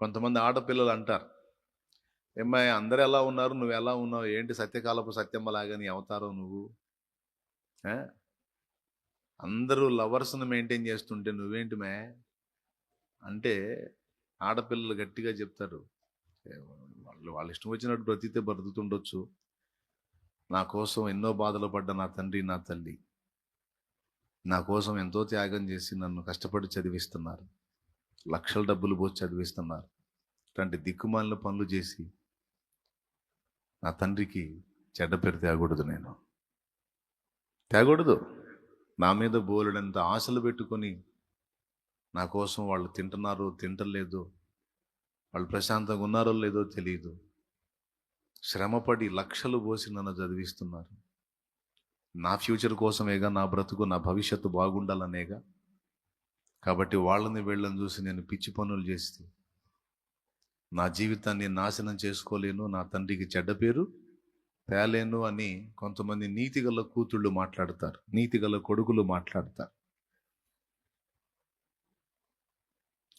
కొంతమంది ఆడపిల్లలు అంటారు, ఏమ్మాయి అందరూ ఎలా ఉన్నారు, నువ్వు ఎలా ఉన్నావు, ఏంటి సత్యకాలపు సత్యమ్మలాగా నీ అవతారం నువ్వు, అందరూ లవర్స్ని మెయింటైన్ చేస్తుంటే నువ్వేంటి మే అంటే ఆడపిల్లలు గట్టిగా చెప్తారు, వాళ్ళ ఇష్టం వచ్చినట్టు బ్రతికితే బ్రతుకుతుండొచ్చు, నా కోసం ఎన్నో బాధలు పడ్డ నా తండ్రి నా తల్లి నా కోసం ఎంతో త్యాగం చేసి నన్ను కష్టపడి చదివిస్తున్నారు, లక్షల డబ్బులు పోసి చదివిస్తున్నారు, ఇట్లాంటి దిక్కుమాలిన పనులు చేసి నా తండ్రికి చెడ్డ పేరు తేకూడదు, నేను తేకూడదు. నా మీద బోలెడంత ఆశలు పెట్టుకొని నా కోసం వాళ్ళు తింటున్నారో తింటలేదు, వాళ్ళు ప్రశాంతంగా ఉన్నారో లేదో తెలియదు, శ్రమపడి లక్షలు పోసి నన్ను చదివిస్తున్నారు. నా ఫ్యూచర్ కోసమేగా, నా బ్రతుకు నా భవిష్యత్తు బాగుండాలనేగా. కాబట్టి వాళ్ళని వీళ్ళని చూసి నేను పిచ్చి పనులు చేస్తే నా జీవితాన్ని నాశనం చేసుకోలేను, నా తండ్రికి చెడ్డ పేరు తేలేను అని కొంతమంది నీతిగల కూతుళ్ళు మాట్లాడతారు, నీతిగల కొడుకులు మాట్లాడతారు.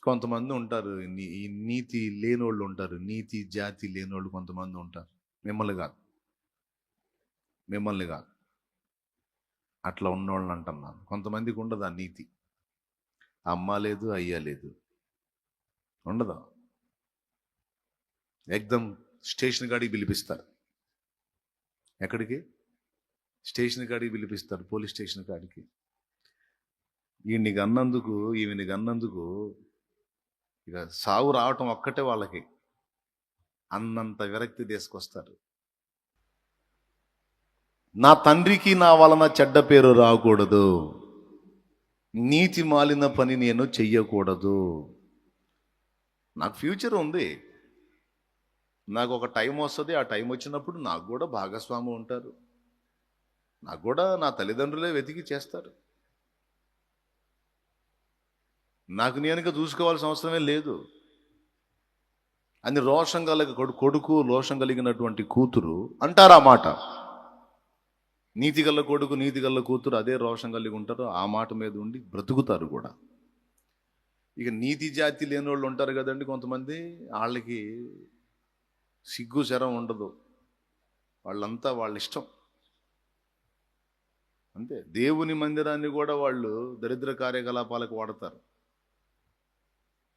కొంతమంది ఉంటారు, ఈ నీతి లేనోళ్ళు ఉంటారు, నీతి జాతి లేనోళ్ళు కొంతమంది ఉంటారు. మిమ్మల్ని కాదు అట్లా ఉన్నోళ్ళని అంటున్నాను. కొంతమందికి ఉండదు ఆ నీతి, అమ్మ లేదు అయ్యా లేదు, ఉండదు. ఎగ్దం స్టేషన్ కాడికి పిలిపిస్తారు. ఎక్కడికి? స్టేషన్ కాడికి పిలిపిస్తారు, పోలీస్ స్టేషన్ కాడికి. ఈయన్ని గన్నందుకు ఈమెని గన్నందుకు ఇక సాగు రావటం ఒక్కటే వాళ్ళకి అన్నంత విరక్తి తీసుకొస్తారు. నా తండ్రికి నా వలన చెడ్డ పేరు రాకూడదు, నీతి మాలిన పని నేను చెయ్యకూడదు, నాకు ఫ్యూచర్ ఉంది, నాకు ఒక టైం వస్తుంది, ఆ టైం వచ్చినప్పుడు నాకు కూడా భాగస్వామి ఉంటారు, నాకు కూడా నా తల్లిదండ్రులే వెతికి చేస్తారు, నాకు నేనుగా చూసుకోవాల్సిన అవసరమే లేదు అని రోషం కొడుకు రోషం కలిగినటువంటి కూతురు అంటారు ఆ మాట. నీతిగల్ల కొడుకు నీతిగల్ల కూతురు అదే రోషం కలిగి ఉంటారు, ఆ మాట మీద ఉండి బ్రతుకుతారు కూడా. ఇక నీతి జాతి లేని వాళ్ళు ఉంటారు కదండి కొంతమంది, వాళ్ళకి సిగ్గు శరం ఉండదు, వాళ్ళంతా వాళ్ళ ఇష్టం అంతే. దేవుని మందిరాన్ని కూడా వాళ్ళు దరిద్ర కార్యకలాపాలకు వాడతారు.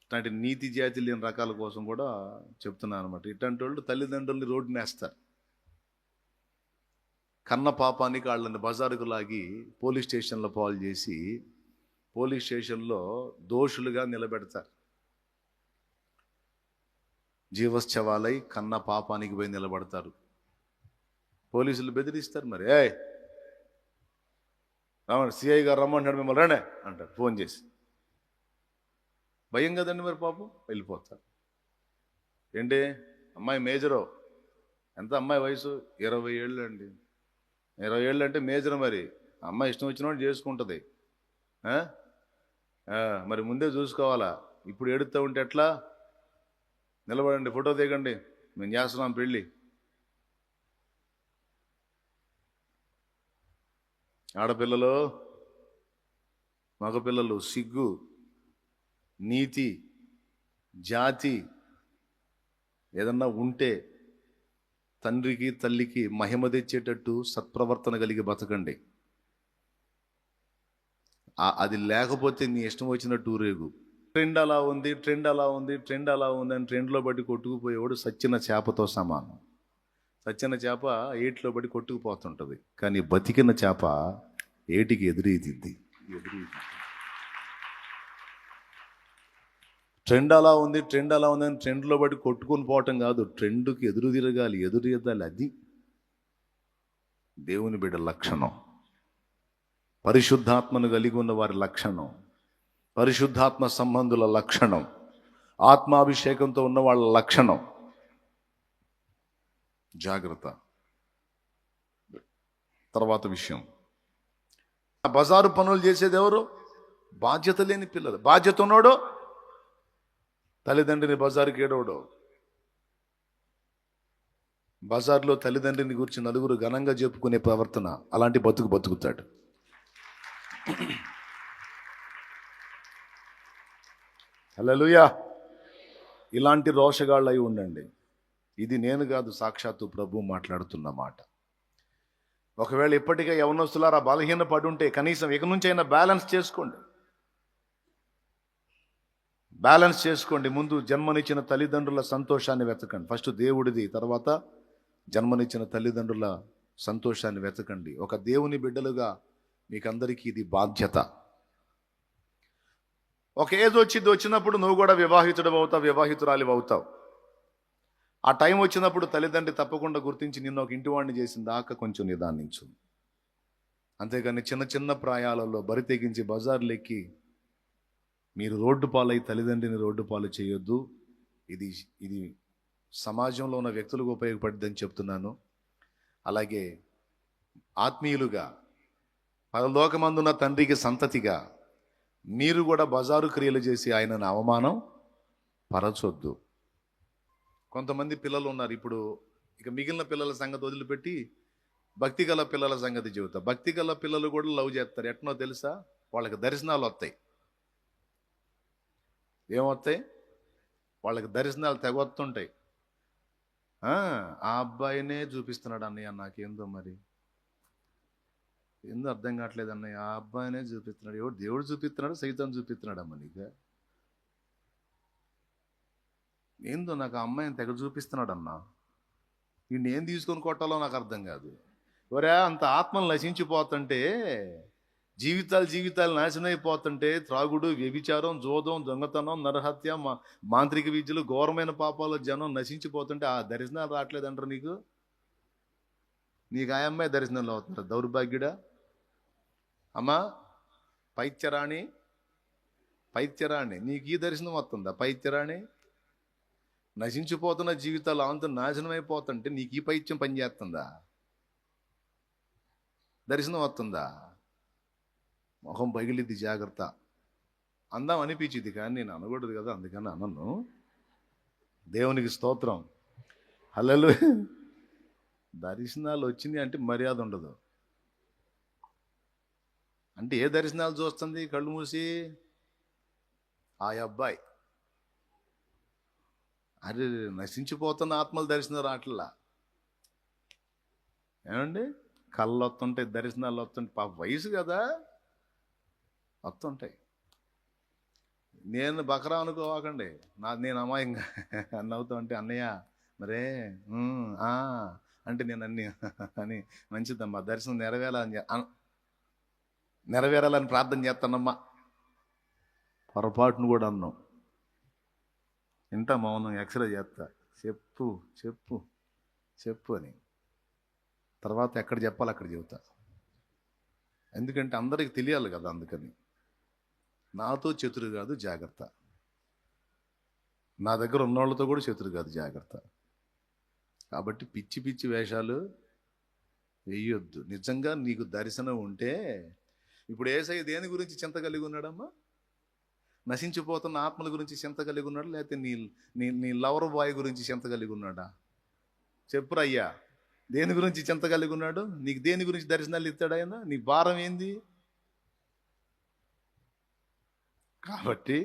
ఇట్లాంటి నీతి జాతి లేని రకాల కోసం కూడా చెప్తున్నాను అనమాట. ఇట్లాంటి వాళ్ళు తల్లిదండ్రుల్ని రోడ్డుని వేస్తారు. కన్న పాపానికి వాళ్ళని బజారుకు లాగి పోలీస్ స్టేషన్లో పాలు చేసి పోలీస్ స్టేషన్లో దోషులుగా నిలబెడతారు. జీవశ్చవాలై కన్న పాపానికి పోయి నిలబడతారు. పోలీసులు బెదిరిస్తారు, మరి రమ్మండి, సిఐ గారు రమ్మంటాడు, మిమ్మల్ని రండి అంటారు ఫోన్ చేసి. భయం కదండి మరి, పాపం వెళ్ళిపోతారు. ఏంటి అమ్మాయి మేజరు, ఎంత అమ్మాయి వయసు? 20 ఏళ్ళు అండి. 20 ఏళ్ళు అంటే మేజర్, మరి అమ్మాయి ఇష్టం వచ్చినట్టు చేసుకుంటుంది. మరి ముందే చూసుకోవాలా. ఇప్పుడు ఏడుస్తూ ఉంటే ఎట్లా? నిలబడండి, ఫోటో దిగండి, మేము చేస్తున్నాం పెళ్ళి. ఆడపిల్లలు మగపిల్లలు సిగ్గు నీతి జాతి ఏదన్నా ఉంటే తండ్రికి తల్లికి మహిమ తెచ్చేటట్టు సత్ప్రవర్తన కలిగి బతకండి. అది లేకపోతే నీ ఇష్టం వచ్చినట్టు ఊరేగు. ట్రెండ్ అలా ఉంది, ట్రెండ్ అలా ఉంది, ట్రెండ్ అలా ఉంది అని ట్రెండ్లో బట్టి కొట్టుకుపోయేవాడు సచ్చిన చేపతో సమానం. సచ్చిన చేప ఏటిలో బట్టి కొట్టుకుపోతుంటుంది, కానీ బతికిన చేప ఏటికి ఎదురీదిద్ది. ట్రెండ్ అలా ఉంది, ట్రెండ్ అలా ఉంది అని ట్రెండ్లో బట్టి కొట్టుకొని పోవటం కాదు, ట్రెండ్కి ఎదురు తిరగాలి, ఎదురెద్దాలి. అది దేవుని బిడ్డ లక్షణం, పరిశుద్ధాత్మను కలిగి ఉన్న వారి లక్షణం, పరిశుద్ధాత్మ సంబంధుల లక్షణం, ఆత్మాభిషేకంతో ఉన్న వాళ్ళ లక్షణం. జాగ్రత్త. తర్వాత విషయం, బజారు పనులు చేసేది ఎవరు? బాధ్యత లేని పిల్లలు. బాధ్యత ఉన్నాడో తల్లిదండ్రిని బజారుకి ఏడవడో. బజార్లో తల్లిదండ్రిని గురించి నలుగురు ఘనంగా చెప్పుకునే ప్రవర్తన, అలాంటి బతుకుతాడు. హల్లెలూయా. ఇలాంటి రోషగాళ్ళు అయి ఉండండి. ఇది నేను కాదు, సాక్షాత్తు ప్రభు మాట్లాడుతున్న మాట. ఒకవేళ ఇప్పటికే యవనస్తులారా బలహీన పడి ఉంటే కనీసం ఇక నుంచి అయినా బ్యాలెన్స్ చేసుకోండి. ముందు జన్మనిచ్చిన తల్లిదండ్రుల సంతోషాన్ని వెతకండి. ఫస్ట్ దేవుడిది, తర్వాత జన్మనిచ్చిన తల్లిదండ్రుల సంతోషాన్ని వెతకండి. ఒక దేవుని బిడ్డలుగా మీకందరికీ ఇది బాధ్యత. ఒక ఏజ్ వచ్చినప్పుడు నువ్వు కూడా వివాహితుడు అవుతావు, వివాహితురాలి అవుతావు. ఆ టైం వచ్చినప్పుడు తల్లిదండ్రి తప్పకుండా గుర్తించి నిన్ను ఒక ఇంటివాడిని చేసిన దాకా కొంచెం నిదానించు. అంతేగాని చిన్న చిన్న ప్రాయాలలో బరి తెగించి బజార్లు ఎక్కి మీరు రోడ్డు పాలై తల్లిదండ్రిని రోడ్డు పాలు చేయొద్దు. ఇది సమాజంలో ఉన్న వ్యక్తులకు ఉపయోగపడుతుందని చెప్తున్నాను. అలాగే ఆత్మీయులుగా పరలోకమందున్న తండ్రికి సంతతిగా మీరు కూడా బజారు క్రియలు చేసి ఆయనను అవమానం పరచొద్దు. కొంతమంది పిల్లలు ఉన్నారు ఇప్పుడు, ఇక మిగిలిన పిల్లల సంగతి వదిలిపెట్టి భక్తి గల పిల్లల సంగతి చెబుతా. భక్తి గల పిల్లలు కూడా లవ్ చేస్తారు. ఎట్నో తెలుసా? వాళ్ళకి దర్శనాలు వస్తాయి. ఏమొస్తాయి? వాళ్ళకి దర్శనాలు తెగొస్తుంటాయి. ఆ అబ్బాయినే చూపిస్తున్నాడు అన్నయ్య, నాకేందో మరి ఏందో అర్థం కావట్లేదు అన్నయ్య, ఆ అబ్బాయినే చూపిస్తున్నాడు. ఎవడు దేవుడు చూపిస్తున్నాడు, సైతాన్ చూపిస్తున్నాడు అమ్మ నీకు? ఏందో నాకు ఆ అమ్మాయిని తెగ చూపిస్తున్నాడు అన్నా, వీడిని ఏం తీసుకొని కొట్టాలో నాకు అర్థం కాదు. ఎవరా అంత ఆత్మలు నశించిపోతుంటే, జీవితాలు నాశనం అయిపోతుంటే, త్రాగుడు, వ్యభిచారం, జోదం, దొంగతనం, నరహత్య, మాంత్రిక విద్యలు, ఘోరమైన పాపాలు జనం నశించిపోతుంటే ఆ దర్శనాలు రావట్లేదంటారు నీకు? నీకు ఆ అమ్మాయి దర్శనంలో అవుతున్నారు, దౌర్భాగ్యుడా. అమ్మా పైత్యరాణి, నీకు ఈ దర్శనం వస్తుందా? పైత్యరాణి, నశించిపోతున్న జీవితాలు అంత నాశనం అయిపోతుంటే నీకు ఈ పైత్యం పనిచేస్తుందా? దర్శనం వస్తుందా? మొహం పగిలిద్ది, జాగ్రత్త. అందాం అనిపించింది కానీ నేను అనకూడదు కదా, అందుకని అనను. దేవునికి స్తోత్రం, హల్లెలూయా. దర్శనాలు వచ్చింది అంటే మర్యాద ఉండదు. అంటే ఏ దర్శనాలు చూస్తుంది కళ్ళు మూసి? ఆ అబ్బాయి అరే నశించిపోతున్న ఆత్మల దర్శనం రావట్లా. ఏమండి, కళ్ళు వస్తుంటాయి, దర్శనాలు వస్తుంటాయి. పాప వయసు కదా, వస్తుంటాయి. నేను బకరా అనుకోవాకండి, నేను అమ్మాయింగా నవ్వుతా ఉంటే అన్నయ్య మరే అంటే నేను అన్ని అని మంచిదమ్మా, దర్శనం నెరవేరాలని ప్రార్థన చేస్తానమ్మా. పొరపాటును కూడా అన్నాం. ఇంటా మౌనం, ఎక్స్రే చేస్తా, చెప్పు అని. తర్వాత ఎక్కడ చెప్పాలి అక్కడ చెబుతా. ఎందుకంటే అందరికి తెలియాలి కదా. అందుకని నాతో చతురు కాదు, జాగ్రత్త. నా దగ్గర ఉన్నోళ్ళతో కూడా చతురు కాదు, జాగ్రత్త. కాబట్టి పిచ్చి వేషాలు వేయొద్దు. నిజంగా నీకు దర్శనం ఉంటే, ఇప్పుడు యేసయ్య దేని గురించి చింత కలిగి ఉన్నాడమ్మా? నశించిపోతున్న ఆత్మల గురించి చింత కలిగి ఉన్నాడు, లేకపోతే నీ లవర్ బాయ్ గురించి చింత కలిగి ఉన్నాడా? చెప్పురయ్యా, దేని గురించి చింత కలిగి ఉన్నాడు? నీకు దేని గురించి దర్శనాలు ఇస్తాడు ఆయన? నీ భారం ఏంది? కాబట్టి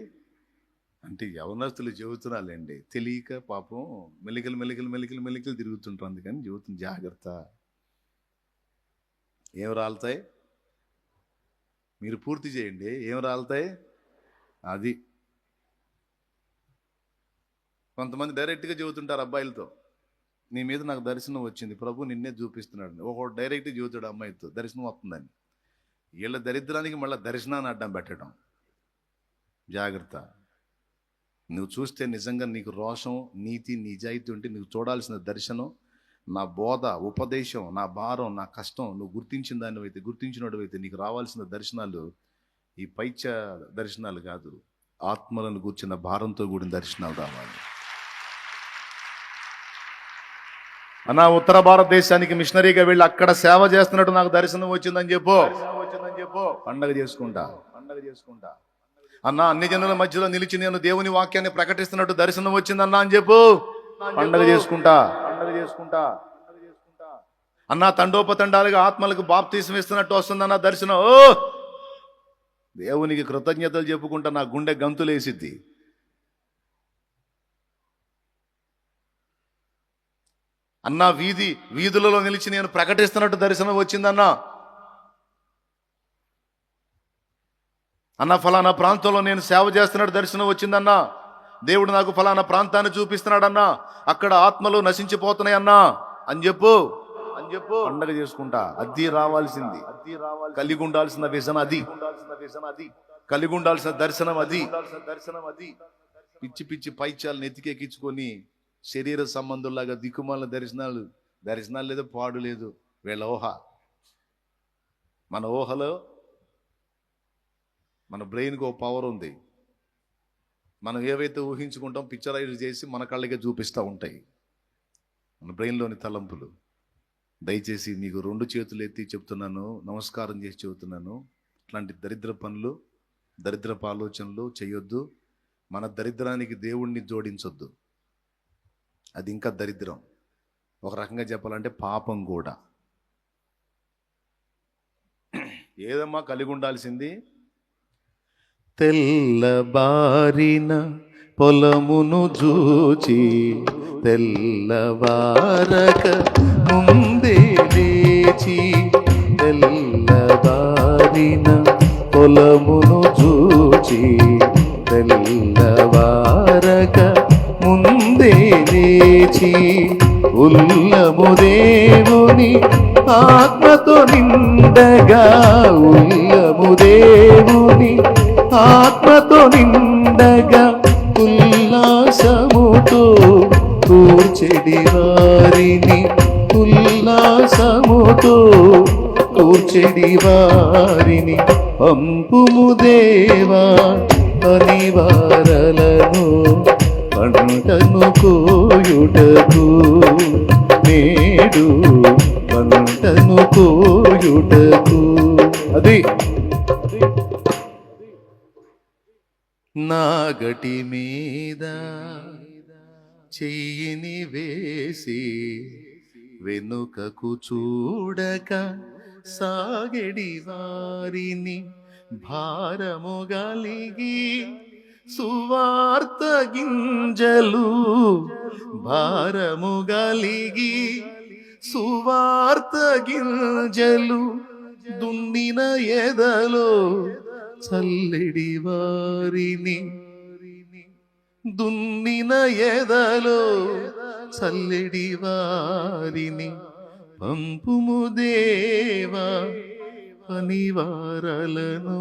అంటే యవనస్తులు చెబుతున్నాలండి, తెలియక పాపం మెలికలు తిరుగుతుంటారు. అందుకని చెబుతుంది, జాగ్రత్త. ఏం రాలుతాయి? మీరు పూర్తి చేయండి. ఏం రాలుతాయి? అది కొంతమంది డైరెక్ట్గా చెబుతుంటారు అబ్బాయిలతో, నీ మీద నాకు దర్శనం వచ్చింది, ప్రభు నిన్నే చూపిస్తున్నాడు. ఒకడు డైరెక్ట్గా చెబుతాడు అమ్మాయితో, దర్శనం వస్తుందని. వీళ్ళ దరిద్రానికి మళ్ళీ దర్శనాన్ని అడ్డం పెట్టడం. జాగ్రత్త. నువ్వు చూస్తే నిజంగా నీకు రోషం, నీతి, నిజాయితీ ఉంటే నువ్వు చూడాల్సిన దర్శనం, నా బోధ, ఉపదేశం, నా భారం, నా కష్టం నువ్వు గుర్తించినోడు అయితే నీకు రావాల్సిన దర్శనాలు ఈ పైత్య దర్శనాలు కాదు, ఆత్మలను కూర్చున్న భారంతో కూడిన దర్శనాలు రావాలి. అన్నా ఉత్తర భారతదేశానికి మిషనరీగా వెళ్ళి అక్కడ సేవ చేస్తున్నట్టు నాకు దర్శనం వచ్చిందని చెప్పు. పండగ చేసుకుంటా. అన్నా అన్ని జనుల మధ్యలో నిలిచి నేను దేవుని వాక్యాన్ని ప్రకటిస్తున్నట్టు దర్శనం వచ్చిందన్నా అని చెప్పు. పండగ చేసుకుంటా. అన్నా తండోపతండాలుగా ఆత్మలకు బాప్తీసం ఇస్తున్నట్టు వస్తుందన్న దర్శనం. దేవునికి కృతజ్ఞతలు చెప్పుకుంటా నా గుండె గంతులేసిద్ది. అన్నా వీధులలో నిలిచి నేను ప్రకటిస్తున్నట్టు దర్శనం వచ్చిందన్నా. అన్న ఫలానా ప్రాంతంలో నేను సేవ చేస్తున్నట్టు దర్శనం వచ్చిందన్నా. దేవుడు నాకు ఫలానా ప్రాంతాన్ని చూపిస్తున్నాడన్నా, అక్కడ ఆత్మలు నశించిపోతున్నాయన్నా అని చెప్పు పండగ చేసుకుంటా. అది రావాల్సింది, కలిగి ఉండాల్సిన విజన్ అది, కలిగి ఉండాల్సిన దర్శనం అది. పిచ్చి పిచ్చి పైచాలను ఎత్తికెక్కించుకొని శరీర సంబంధుల్లాగా దిక్కుమాల దర్శనాలు లేదు, పాడు లేదు. వీళ్ళ ఊహ. మన ఊహలో మన బ్రెయిన్కి ఒక పవర్ ఉంది. మనం ఏవైతే ఊహించుకుంటాం పిక్చరైజ్ చేసి మన కళ్ళకే చూపిస్తూ ఉంటాయి మన బ్రెయిన్లోని తలంపులు. దయచేసి నీకు 2 చేతులు ఎత్తి చెప్తున్నాను, నమస్కారం చేసి చెబుతున్నాను, ఇట్లాంటి దరిద్ర పనులు, దరిద్రపు ఆలోచనలు చేయొద్దు. మన దరిద్రానికి దేవుణ్ణి జోడించొద్దు. అది ఇంకా దరిద్రం. ఒక రకంగా చెప్పాలంటే పాపం కూడా. ఏదమ్మా కలిగి ఉండాల్సింది? తెల్లబారిన పొలమును చూచి తెల్లవారక ముందే లేచి, తెల్లబారిన పొలమును చూచి తెల్లవారక ముందే లేచి, ఉల్లము దేవుని ఆత్మతో నిండగా, ఉల్లము దేవుని ఆత్మతో నిండగా, ఉల్లాసముతో కూర్చెడి వారిని, ఉల్లాసముతో కూర్చెడి వారిని, పంపుము దేవా అనివారలను పంటను కోయుటకు, నేడు పంటను కోయుటకు. అది నాగటి మీద చెయ్యిని వేసి వెనుకకు చూడక సాగెడి వారిని, భారము గలిగి సువార్త గింజలు, భారము గలిగి సువార్త గింజలు దున్నిన ఎదలో చల్లెడి వారిని, దున్నిన ఎదలో చల్లెడి వారిని, పంపుము దేవా అనివారలను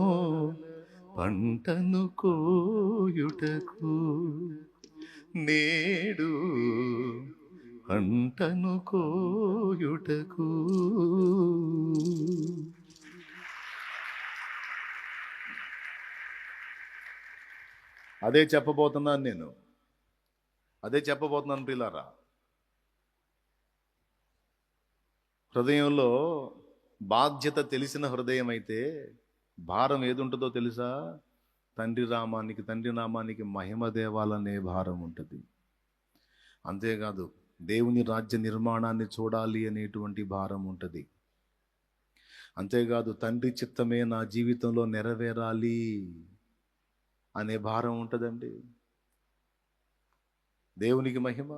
పంటను కోయుటకు, నేడు పంటను కోయుటకు. అదే చెప్పబోతున్నాను నేను, అదే చెప్పబోతున్నాను ప్రియులారా. హృదయంలో బాధ్యత తెలిసిన హృదయం అయితే భారం ఏది ఉంటుందో తెలుసా? తండ్రి నామానికి మహిమ దేవాలనే భారం ఉంటుంది. అంతేకాదు దేవుని రాజ్య నిర్మాణాన్ని చూడాలి అనేటువంటి భారం ఉంటుంది. అంతేకాదు తండ్రి చిత్తమే నా జీవితంలో నెరవేరాలి అనే భారం ఉంటుందండి. దేవునికి మహిమ.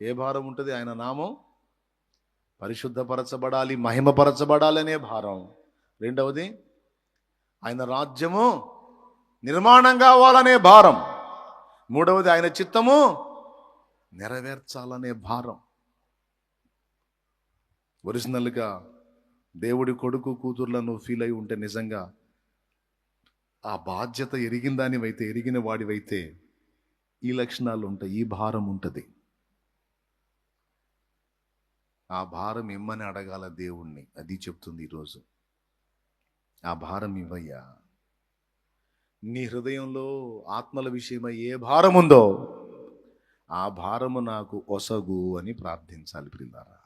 ఏ భారం ఉంటుంది? ఆయన నామం పరిశుద్ధపరచబడాలి, మహిమపరచబడాలి అనే భారం. రెండవది ఆయన రాజ్యము నిర్మాణం కావాలనే భారం. మూడవది ఆయన చిత్తము నెరవేర్చాలనే భారం. ఒరిజినల్గా దేవుడి కొడుకు కూతుర్లను ఫీల్ అయి ఉంటే నిజంగా ఆ బాధ్యత ఎరిగిన వాడివైతే ఈ లక్షణాలు ఉంటాయి, ఈ భారం ఉంటుంది. ఆ భారం ఇమ్మని అడగాల దేవుణ్ణి. అది చెప్తుంది ఈరోజు. ఆ భారం ఇవ్వయ్యా. నీ హృదయంలో ఆత్మల విషయమై ఏ భారం ఉందో ఆ భారము నాకు ఒసగు అని ప్రార్థించాలి ప్రియులారా.